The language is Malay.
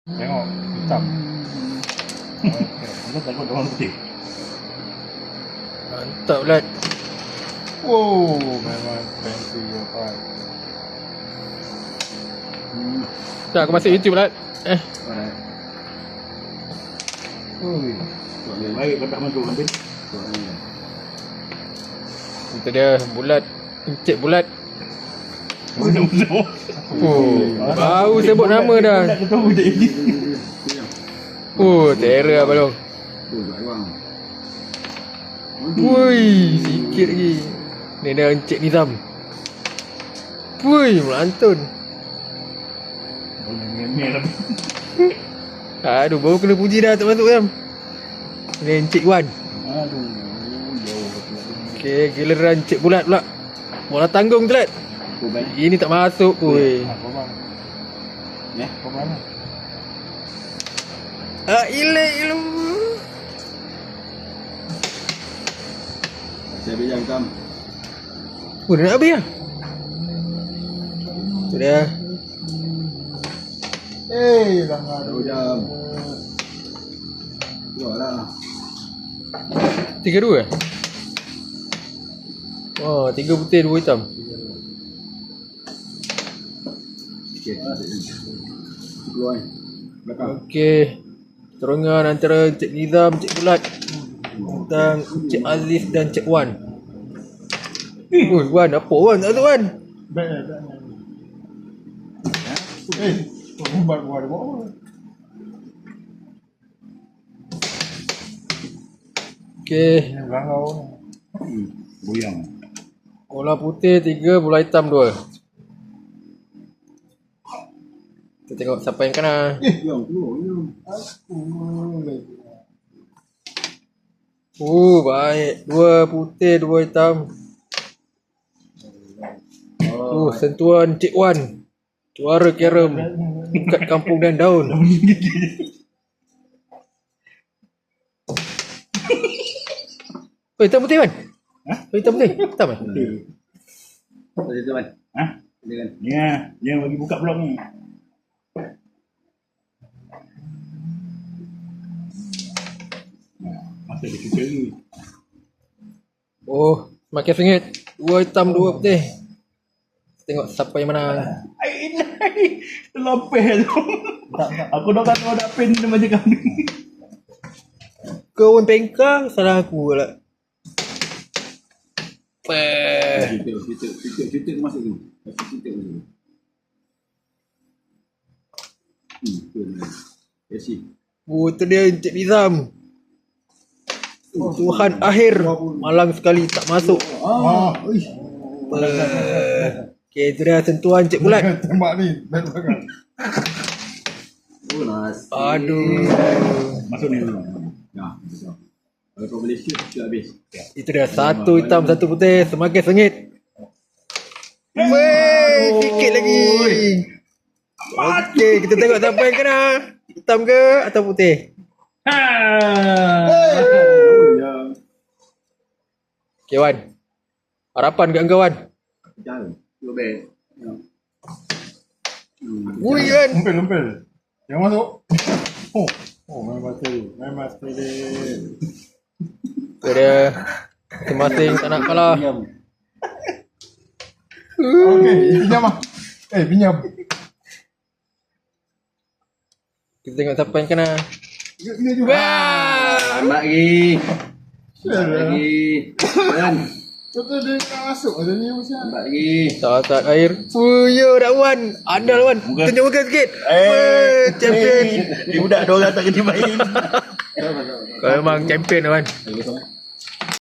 Tengok hitam. Aku takut orang putih. Mantap Lat. Wow, memang fancy your part. Tak, aku masuk YouTube Lat. Ui. Baik kau tak masuk nanti. Itu dia bulat. Encik bulat. Musuh-musuh. Oh, baru sebut nama dah. Tak tahu dia ni. Oh, terror abang long. Wui, sikit lagi. Ni dah Encik Nizam. Wui, melantun. Boleh ngemel tapi. Aduh, baru kena puji dah tak masuk Sam. Ni Encik Wan. Aduh, jauh betul. Okay, giliran Encik Bulat pula. Bola tanggung tu Lat. Ini tak masuk kuih. Apa bang? Ya, apa bang? Ilu. Saya bijak hitam. Oh, dah nak habis lah. Tu dia. Langgar 2 jam. Keluar lah. 3-2 eh? Oh, 3 putih 2 hitam. Okey. Keluar ni. Belakang. Okey. Pertarungan antara Encik Nizam, Encik Bulat tentang Encik Aziz dan Encik Wan. Ui, Wan, apa Wan? Tak tahu Wan. baik. Buat buat apa? Okey. Ini langgar. Goyang. Bola putih 3, bola hitam 2. Kita tengok siapa yang kena. Yang keluar ni. Baik. 2 putih, 2 hitam. Sentuhan Encik Wan. Suara kerem kat kampung dan daun. Oh, hitam putih kan? Hitam putih? Hitam kan? Tadi tu kan. Ha? Tadi kan. Dia bagi buka blog ni. Masa dia cuba ni. Oh, semakin sengit. 2 hitam, 2 putih. Tengok siapa yang menang. Ai, terlopeh tu. Aku dah kata ada pen dia macam kami. Kau pun pengkang, salah aku pula. Cerita masuk tu. Cerita masuk tu. Yes. Itu dia Encik Nizam. Tuhan akhir. Malang sekali tak masuk. Okay, itu dia sentuhan Encik Bulat. Tembak ni, baik belakang. Oh, nice. Aduh. Masuk ni dulu. Nah, betul. Kalau kau boleh shoot habis. Itu dia 1 hitam 1 putih. Semakin sengit. Weh, sikit lagi. Okey, kita tengok siapa yang kena. Hitam ke atau putih? Okay Wan. Harapan kat kau Wan. Jangan. Lebih. Wui Wan. Lumpel. Yang masuk. Main master dia. Itu dia. Masing-masing tak nak kalah. Okey, pinjam ah. Pinjam. Kita tengok siapa yang kena. Dia juga. Lambat lagi. Kan? Betul dia nak masuk macam ni macam. Lambat lagi. Saat air. Fuyo dah Wan. Andal Wan. Tunjuk muka sikit. Champion. Budak dia orang tak kena main. Kau memang champion Wan. Lagi sama.